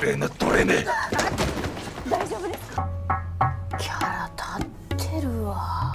連絡取れねえ。大丈夫ですか？キャラ立ってるわ。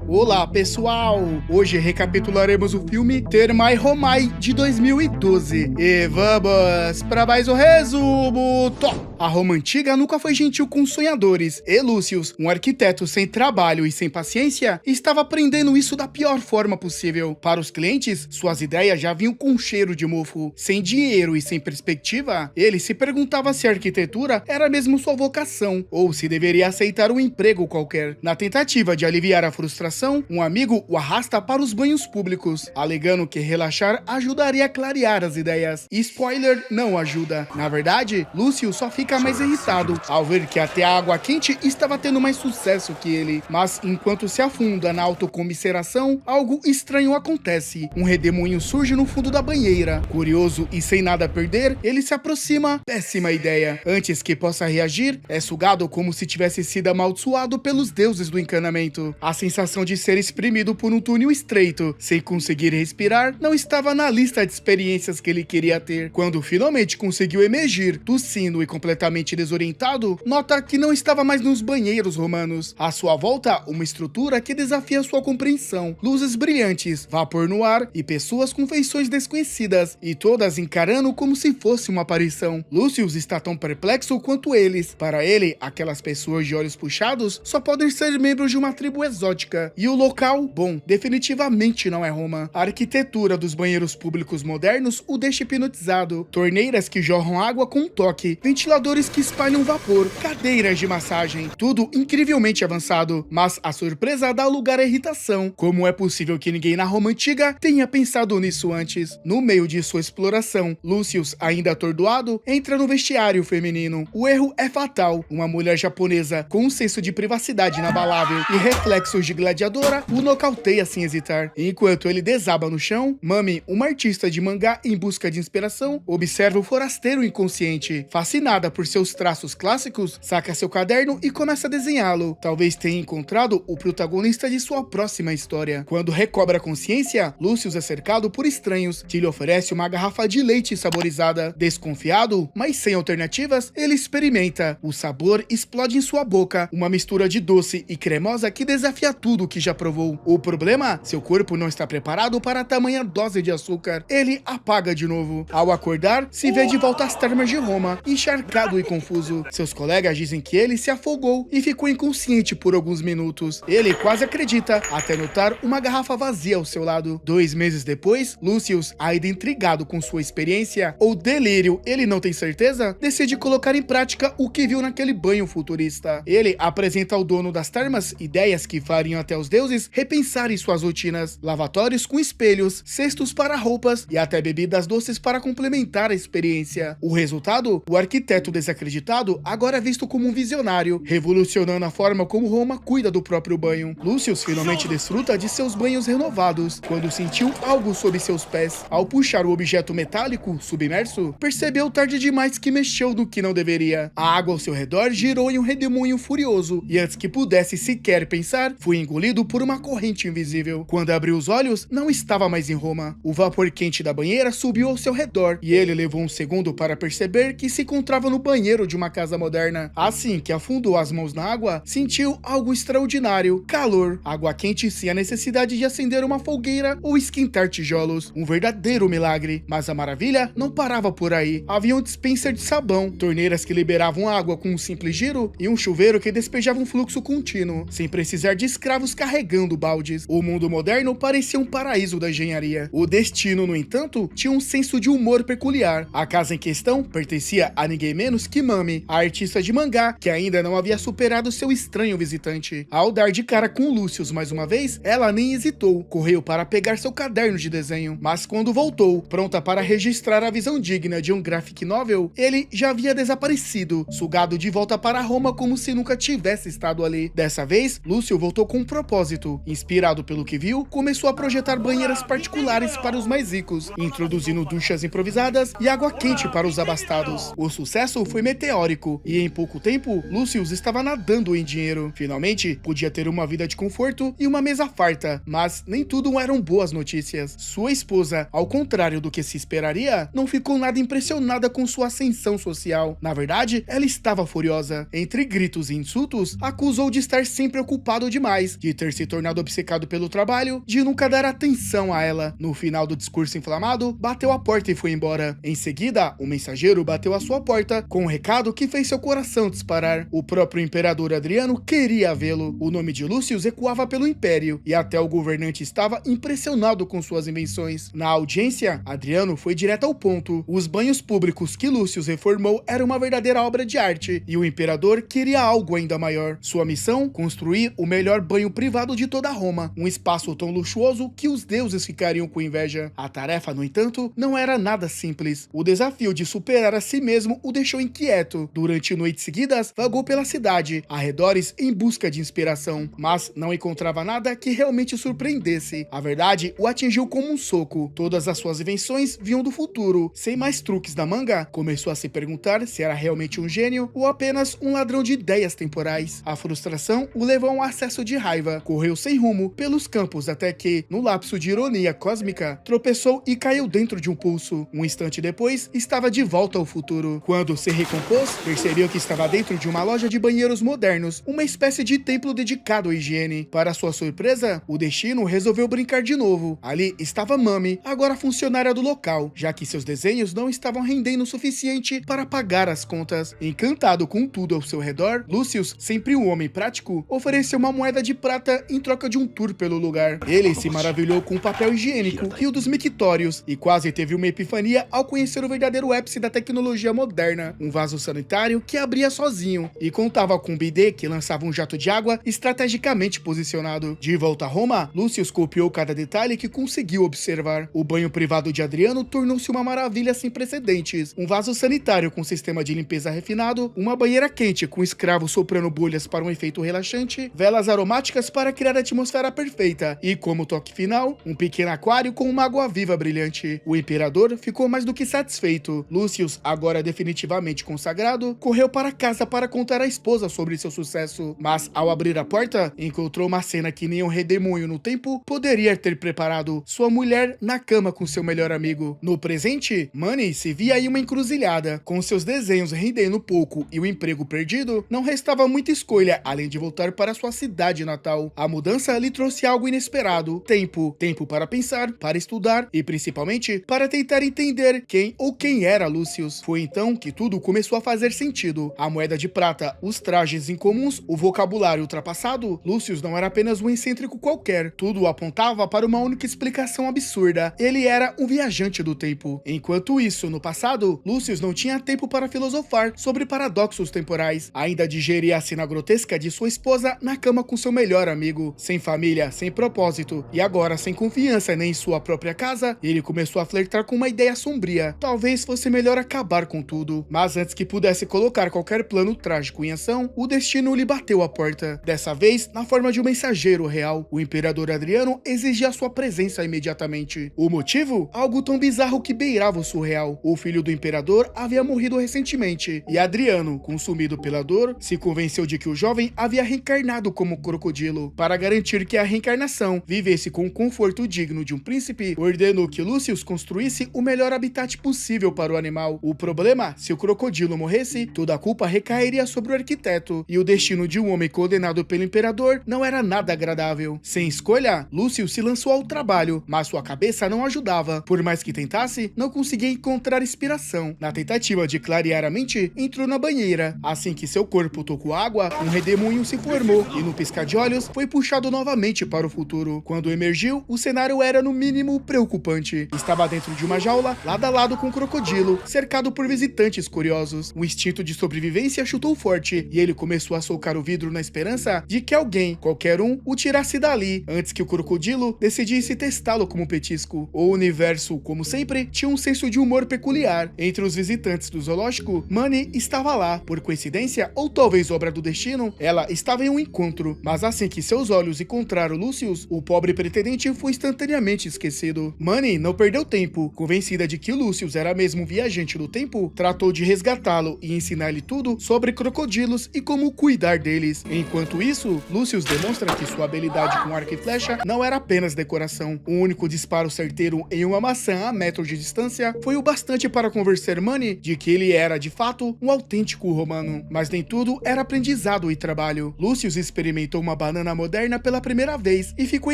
Olá pessoal, hoje recapitularemos o filme Termai Homai de 2012 e vamos para mais um resumo. A Roma antiga nunca foi gentil com os sonhadores e Lúcius, um arquiteto sem trabalho e sem paciência, estava aprendendo isso da pior forma possível. Para os clientes, suas ideias já vinham com cheiro de mofo. Sem dinheiro e sem perspectiva, ele se perguntava se a arquitetura era mesmo sua vocação ou se deveria aceitar um emprego qualquer. Na tentativa de aliviar a frustração, um amigo o arrasta para os banhos públicos, alegando que relaxar ajudaria a clarear as ideias. E spoiler, não ajuda. Na verdade, Lúcio só fica mais irritado ao ver que até a água quente estava tendo mais sucesso que ele. Mas enquanto se afunda na autocomiseração, algo estranho acontece. Um redemoinho surge no fundo da banheira. Curioso e sem nada a perder, ele se aproxima. Péssima ideia. Antes que possa reagir, é sugado como se tivesse sido amaldiçoado pelos deuses do encanamento. A sensação de ser espremido por um túnel estreito, sem conseguir respirar, não estava na lista de experiências que ele queria ter. Quando finalmente conseguiu emergir, tossindo e completamente desorientado, nota que não estava mais nos banheiros romanos. À sua volta, uma estrutura que desafia sua compreensão. Luzes brilhantes, vapor no ar e pessoas com feições desconhecidas, e todas encarando como se fosse uma aparição. Lúcius está tão perplexo quanto eles. Para ele, aquelas pessoas de olhos puxados só podem ser membros de uma tribo exótica. E o local, bom, definitivamente não é Roma. A arquitetura dos banheiros públicos modernos o deixa hipnotizado. Torneiras que jorram água com um toque, ventiladores que espalham vapor, cadeiras de massagem, tudo incrivelmente avançado. Mas a surpresa dá lugar à irritação. Como é possível que ninguém na Roma antiga tenha pensado nisso antes? No meio de sua exploração, Lúcius, ainda atordoado, entra no vestiário feminino. O erro é fatal. Uma mulher japonesa com um senso de privacidade inabalável e reflexos de gladiadora o nocauteia sem hesitar. Enquanto ele desaba no chão, Mami, uma artista de mangá em busca de inspiração, observa o forasteiro inconsciente. Fascinada por seus traços clássicos, saca seu caderno e começa a desenhá-lo. Talvez tenha encontrado o protagonista de sua próxima história. Quando recobra a consciência, Lúcius é cercado por estranhos, que lhe oferece uma garrafa de leite saborizada. Desconfiado, mas sem alternativas, ele experimenta. O sabor explode em sua boca, uma mistura de doce e cremosa que desafia tudo que já provou. O problema? Seu corpo não está preparado para tamanha dose de açúcar. Ele apaga de novo. Ao acordar, se vê de volta às termas de Roma, encharcado e confuso. Seus colegas dizem que ele se afogou e ficou inconsciente por alguns minutos. Ele quase acredita, até notar uma garrafa vazia ao seu lado. 2 meses depois, Lúcius, ainda intrigado com sua experiência, ou delírio, ele não tem certeza, decide colocar em prática o que viu naquele banho futurista. Ele apresenta ao dono das termas ideias que fariam até os deuses repensarem suas rotinas, lavatórios com espelhos, cestos para roupas e até bebidas doces para complementar a experiência. O resultado? O arquiteto desacreditado agora é visto como um visionário, revolucionando a forma como Roma cuida do próprio banho. Lúcius finalmente desfruta de seus banhos renovados, quando sentiu algo sob seus pés. Ao puxar o objeto metálico, submerso, percebeu tarde demais que mexeu no que não deveria. A água ao seu redor girou em um redemoinho furioso, e antes que pudesse sequer pensar, foi engolido por uma corrente invisível. Quando abriu os olhos, não estava mais em Roma. O vapor quente da banheira subiu ao seu redor, e ele levou um segundo para perceber que se encontrava no banheiro de uma casa moderna. Assim que afundou as mãos na água, sentiu algo extraordinário: calor. Água quente sem a necessidade de acender uma fogueira ou esquentar tijolos. Um verdadeiro milagre. Mas a maravilha não parava por aí. Havia um dispenser de sabão, torneiras que liberavam água com um simples giro e um chuveiro que despejava um fluxo contínuo, sem precisar de escravos carregando baldes. O mundo moderno parecia um paraíso da engenharia. O destino, no entanto, tinha um senso de humor peculiar. A casa em questão pertencia a ninguém menos que Mami, a artista de mangá, que ainda não havia superado seu estranho visitante. Ao dar de cara com Lúcius mais uma vez, ela nem hesitou, correu para pegar seu caderno de desenho, mas quando voltou, pronta para registrar a visão digna de um graphic novel, ele já havia desaparecido, sugado de volta para Roma como se nunca tivesse estado ali. Dessa vez, Lúcio voltou com um propósito propósito. Inspirado pelo que viu, começou a projetar banheiras particulares para os mais ricos, introduzindo duchas improvisadas e água quente para os abastados. O sucesso foi meteórico e em pouco tempo, Lucius estava nadando em dinheiro. Finalmente, podia ter uma vida de conforto e uma mesa farta, mas nem tudo eram boas notícias. Sua esposa, ao contrário do que se esperaria, não ficou nada impressionada com sua ascensão social. Na verdade, ela estava furiosa. Entre gritos e insultos, acusou de estar sempre ocupado demais, de ter se tornado obcecado pelo trabalho, de nunca dar atenção a ela. No final do discurso inflamado, bateu a porta e foi embora. Em seguida, o mensageiro bateu à sua porta com um recado que fez seu coração disparar. O próprio imperador Adriano queria vê-lo. O nome de Lucius ecoava pelo império e até o governante estava impressionado com suas invenções. Na audiência, Adriano foi direto ao ponto. Os banhos públicos que Lucius reformou eram uma verdadeira obra de arte e o imperador queria algo ainda maior. Sua missão? Construir o melhor banho privado de toda Roma, um espaço tão luxuoso que os deuses ficariam com inveja. A tarefa, no entanto, não era nada simples. O desafio de superar a si mesmo o deixou inquieto. Durante noites seguidas, vagou pela cidade, arredores em busca de inspiração, mas não encontrava nada que realmente surpreendesse. A verdade o atingiu como um soco. Todas as suas invenções vinham do futuro. Sem mais truques na manga, começou a se perguntar se era realmente um gênio ou apenas um ladrão de ideias temporais. A frustração o levou a um acesso de raiva. Correu sem rumo pelos campos até que, no lapso de ironia cósmica, tropeçou e caiu dentro de um pulso. Um instante depois, estava de volta ao futuro. Quando se recompôs, percebeu que estava dentro de uma loja de banheiros modernos, uma espécie de templo dedicado à higiene. Para sua surpresa, o destino resolveu brincar de novo. Ali estava Mami, agora funcionária do local, já que seus desenhos não estavam rendendo o suficiente para pagar as contas. Encantado com tudo ao seu redor, Lucius, sempre um homem prático, ofereceu uma moeda de prata em troca de um tour pelo lugar. Ele se maravilhou com o papel higiênico, rio dos mictórios, e quase teve uma epifania ao conhecer o verdadeiro ápice da tecnologia moderna, um vaso sanitário que abria sozinho e contava com um bidê que lançava um jato de água estrategicamente posicionado. De volta a Roma, Lucius copiou cada detalhe que conseguiu observar. O banho privado de Adriano tornou-se uma maravilha sem precedentes. Um vaso sanitário com sistema de limpeza refinado, uma banheira quente com escravos soprando bolhas para um efeito relaxante, velas aromáticas para criar a atmosfera perfeita e, como toque final, um pequeno aquário com uma água viva brilhante. O imperador ficou mais do que satisfeito. Lucius, agora definitivamente consagrado, correu para casa para contar à esposa sobre seu sucesso, mas ao abrir a porta, encontrou uma cena que nem um redemoinho no tempo poderia ter preparado: sua mulher na cama com seu melhor amigo. No presente, Manny se via em uma encruzilhada. Com seus desenhos rendendo pouco e o emprego perdido, não restava muita escolha além de voltar para sua cidade natal. A mudança lhe trouxe algo inesperado: tempo. Tempo para pensar, para estudar e principalmente para tentar entender quem era Lucius. Foi então que tudo começou a fazer sentido. A moeda de prata, os trajes incomuns, o vocabulário ultrapassado. Lucius não era apenas um excêntrico qualquer. Tudo apontava para uma única explicação absurda: ele era um viajante do tempo. Enquanto isso, no passado, Lucius não tinha tempo para filosofar sobre paradoxos temporais. Ainda digeria a cena grotesca de sua esposa na cama com seu melhor amigo. Sem família, sem propósito e agora sem confiança nem em sua própria casa, ele começou a flertar com uma ideia sombria: talvez fosse melhor acabar com tudo. Mas antes que pudesse colocar qualquer plano trágico em ação, o destino lhe bateu à porta. Dessa vez, na forma de um mensageiro real. O imperador Adriano exigia sua presença imediatamente. O motivo? Algo tão bizarro que beirava o surreal. O filho do imperador havia morrido recentemente e Adriano, consumido pela dor, se convenceu de que o jovem havia reencarnado como crocodilo. Para garantir que a reencarnação vivesse com o conforto digno de um príncipe, ordenou que Lucius construísse o melhor habitat possível para o animal. O problema? Se o crocodilo morresse, toda a culpa recairia sobre o arquiteto, e o destino de um homem condenado pelo imperador não era nada agradável. Sem escolha, Lucius se lançou ao trabalho, mas sua cabeça não ajudava. Por mais que tentasse, não conseguia encontrar inspiração. Na tentativa de clarear a mente, entrou na banheira. Assim que seu corpo tocou água, um redemoinho se formou e no piscar de olhos foi puxado novamente para o futuro. Quando emergiu, o cenário era no mínimo preocupante. Estava dentro de uma jaula, lado a lado com um crocodilo, cercado por visitantes curiosos. O instinto de sobrevivência chutou forte e ele começou a socar o vidro na esperança de que alguém, qualquer um, o tirasse dali, antes que o crocodilo decidisse testá-lo como petisco. O universo, como sempre, tinha um senso de humor peculiar. Entre os visitantes do zoológico, Manny estava lá. Por coincidência, ou talvez obra do destino, ela estava em um encontro, mas assim que seus olhos encontraram Lucius, o pobre pretendente foi instantaneamente esquecido. Manny não perdeu tempo, convencida de que Lucius era mesmo um viajante do tempo, tratou de resgatá-lo e ensinar-lhe tudo sobre crocodilos e como cuidar deles. Enquanto isso, Lucius demonstra que sua habilidade com arco e flecha não era apenas decoração. O único disparo certeiro em uma maçã a metros de distância foi o bastante para convencer Manny de que ele era, de fato, um autêntico romano. Mas nem tudo era aprendizado e trabalho. Lucius experimentou uma banana moderna pela primeira vez e ficou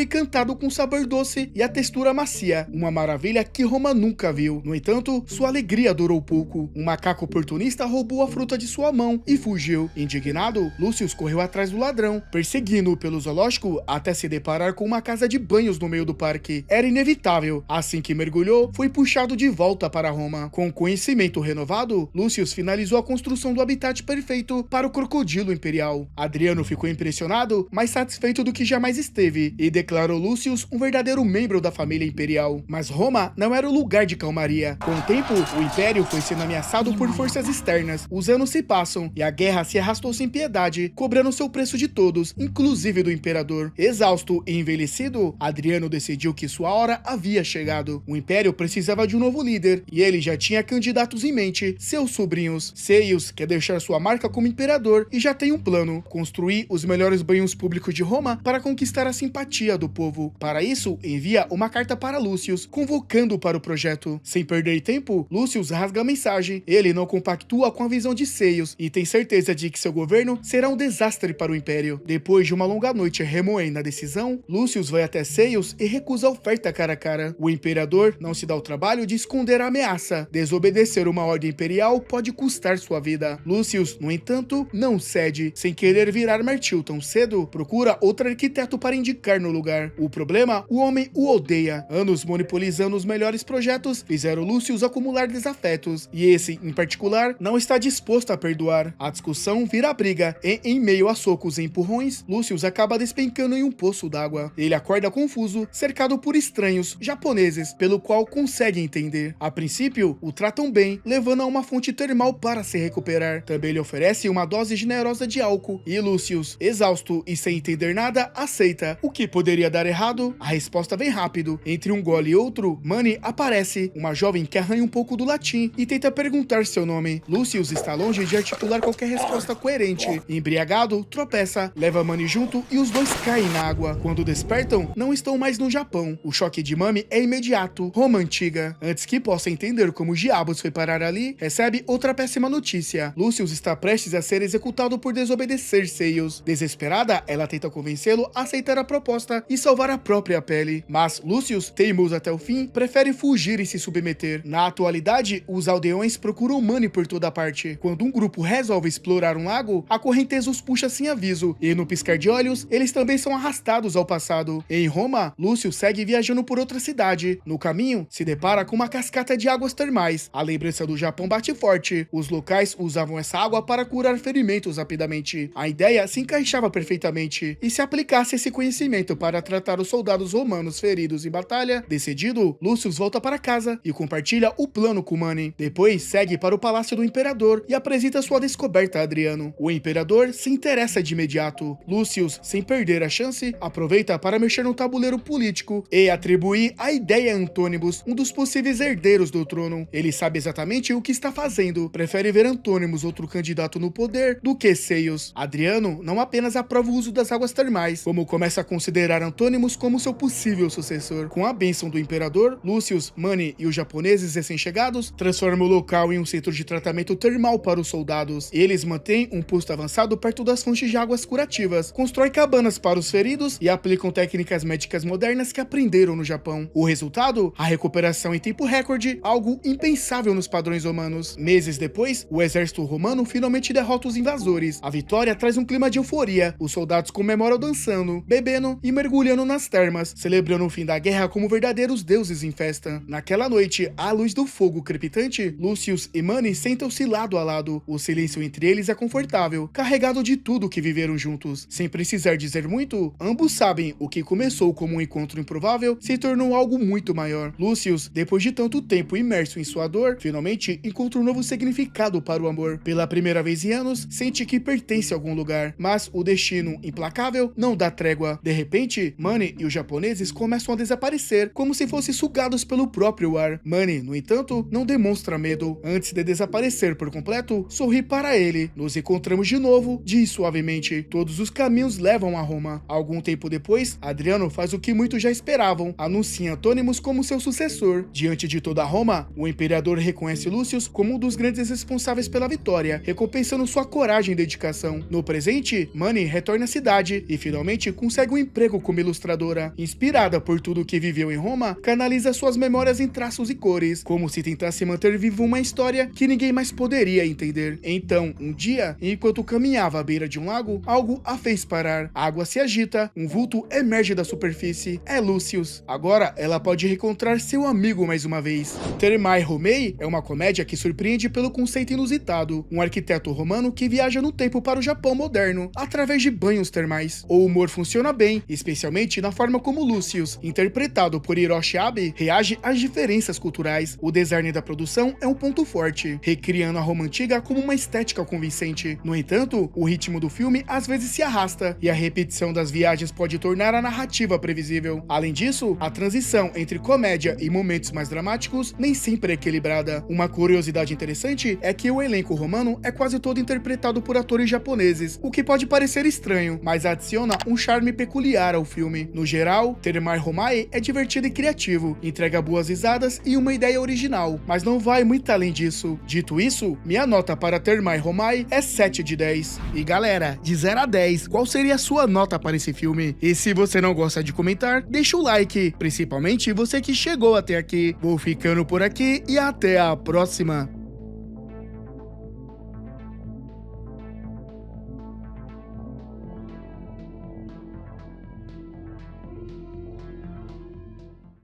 encantado com o sabor doce e a textura macia, uma maravilha que Roma nunca viu. No entanto, sua alegria durou pouco. Um macaco oportunista roubou a fruta de sua mão e fugiu. Indignado, Lucius correu atrás do ladrão, perseguindo-o pelo zoológico até se deparar com uma casa de banhos no meio do parque. Era inevitável. Assim que mergulhou, foi puxado de volta para Roma. Com conhecimento renovado, Lucius finalizou a construção do habitat perfeito para o crocodilo imperial. Adriano ficou impressionado, mas satisfeito do que jamais esteve, e declarou Lucius um verdadeiro membro da família imperial. Mas Roma não era o lugar de calmaria. Com o tempo, o império foi sendo ameaçado por forças externas. Os anos se passam e a guerra se arrastou sem piedade, cobrando seu preço de todos, inclusive do imperador. Exausto e envelhecido, Adriano decidiu que sua hora havia chegado. O império precisava de um novo líder, e ele já tinha candidatos em mente, seus sobrinhos. Seius quer deixar sua marca como imperador e já tem um plano: construir os melhores banhos públicos de Roma para conquistar a simpatia do povo. Para isso, envia uma carta para Lucius, convocando-o para o projeto. Sem perder tempo, Lucius rasga a mensagem. Ele não compactua com a visão de Seius e tem certeza de que seu governo será um desastre para o império. Depois de uma longa noite remoendo a decisão, Lucius vai até Seius e recusa a oferta cara a cara. O imperador não se dá o trabalho de esconder a ameaça. Desobedecer uma ordem imperial pode custar sua vida. Lucius, no entanto, não cede. Sem querer virar mártir tão cedo, procura outro arquiteto para indicar no lugar. O problema, o homem o odeia. Anos monopolizando os melhores projetos fizeram Lucius acumular desafetos, e esse, em particular, não está disposto a perdoar. A discussão vira briga, e em meio a socos e empurrões, Lucius acaba despencando em um poço d'água. Ele acorda confuso, cercado por estranhos japoneses, pelo qual consegue entender. A princípio, o tratam bem, levando a uma fonte termal para se recuperar. Também lhe oferece uma dose generosa de álcool, e Lucius, exausto e sem entender nada, aceita. O que poderia dar errado? A resposta vem rápido. Entre um gole e outro, Manny aparece, uma jovem que arranha um pouco do latim e tenta perguntar seu nome. Lucius está longe de articular qualquer resposta coerente. Embriagado, tropeça, leva Manny junto e os dois caem na água. Quando despertam, não estão mais no Japão. O choque de Manny é imediato. Roma antiga. Antes que possa entender como diabos foi parar ali, recebe outra péssima notícia. Lucius está prestes a ser executado por desobedecer Seius. Desesperada, ela tenta convencê-lo a aceitar a proposta e salvar a própria pele. Mas Lucius, teimoso até o fim, prefere fugir e se submeter. Na atualidade, os aldeões procuram Manny por toda parte. Quando um grupo resolve explorar um lago, a correnteza os puxa sem aviso, e no piscar de olhos, eles também são arrastados ao passado. Em Roma, Lucius segue viajando por outra cidade. No caminho, se depara com uma cascata de águas termais. A lembrança do Japão bate forte. Os locais usavam essa água para curar ferimentos rapidamente. A ideia se encaixava perfeitamente, e se aplicasse esse conhecimento para tratar os soldados romanos feridos em batalha, decidido, Lucius volta para casa e compartilha o plano com Manny. Depois segue para o palácio do imperador e apresenta sua descoberta a Adriano. O imperador se interessa de imediato. Lucius, sem perder a chance, aproveita para mexer no tabuleiro político e atribuir a ideia a Antônibus, um dos possíveis herdeiros do trono. Ele sabe exatamente o que está fazendo, prefere ver Antônibus, outro candidato no poder, do que Seius. Adriano não apenas aprova o uso das águas termais, como começa a considerar Antônibus como seu possível sucessor. Com a bênção do imperador, Lucius, Manny e os japoneses recém-chegados transformam o local em um centro de tratamento termal para os soldados. Eles mantêm um posto avançado perto das fontes de águas curativas, constroem cabanas para os feridos e aplicam técnicas médicas modernas que aprenderam no Japão. O resultado? A recuperação em tempo recorde, algo impensável nos padrões romanos. Meses depois, o exército romano finalmente derrota os invasores. A vitória traz um clima de euforia. Os soldados comemoram dançando, bebendo e mergulhando nas termas, celebrando o fim da guerra como verdadeiros deuses em festa. Naquela noite, à luz do fogo crepitante, Lucius e Manny sentam-se lado a lado. O silêncio entre eles é confortável, carregado de tudo que viveram juntos. Sem precisar dizer muito, ambos sabem o que começou como um encontro improvável se tornou algo muito maior. Lucius, depois de tanto tempo imerso em sua dor, finalmente encontra um novo significado para o amor. Pela primeira vez em anos, sente que pertence a algum lugar, mas o destino implacável implacável não dá trégua. De repente, Manny e os japoneses começam a desaparecer, como se fossem sugados pelo próprio ar. Manny, no entanto, não demonstra medo. Antes de desaparecer por completo, sorri para ele. Nos encontramos de novo, diz suavemente. Todos os caminhos levam a Roma. Algum tempo depois, Adriano faz o que muitos já esperavam, anuncia Antônimos como seu sucessor. Diante de toda Roma, o imperador reconhece Lúcius como um dos grandes responsáveis pela vitória, recompensando sua coragem e dedicação. No presente, Manny retorna à cidade e finalmente consegue um emprego como ilustradora. Inspirada por tudo que viveu em Roma, canaliza suas memórias em traços e cores, como se tentasse manter viva uma história que ninguém mais poderia entender. Então, um dia, enquanto caminhava à beira de um lago, algo a fez parar. A água se agita, um vulto emerge da superfície. É Lúcius. Agora, ela pode reencontrar seu amigo mais uma vez. Thermae Romei é uma comédia que surpreende pelo conceito inusitado. Um arquiteto romano que viaja no tempo para o Japão moderno, através de banhos termais. O humor funciona bem, especialmente na forma como Lúcius, interpretado por Hiroshi Abe, reage às diferenças culturais. O design da produção é um ponto forte, recriando a Roma antiga como uma estética convincente. No entanto, o ritmo do filme às vezes se arrasta, e a repetição das viagens pode tornar a narrativa previsível. Além disso, a transição entre comédia e momentos mais dramáticos nem sempre é equilibrada. Uma curiosidade interessante é que o elenco romano é quase todo interpretado por atores japoneses, o que pode parecer estranho, mas adiciona um charme peculiar ao filme. No geral, Thermae Romei é divertido e criativo, entrega boas risadas e uma ideia original, mas não vai muito além disso. Dito isso, minha nota para Thermae Romei é 7 de 10. E galera, de 0 a 10, qual seria a sua nota para esse filme? E se você não gosta de comentar, deixa o like, principalmente você que chegou até aqui. Vou ficando por aqui e até a próxima.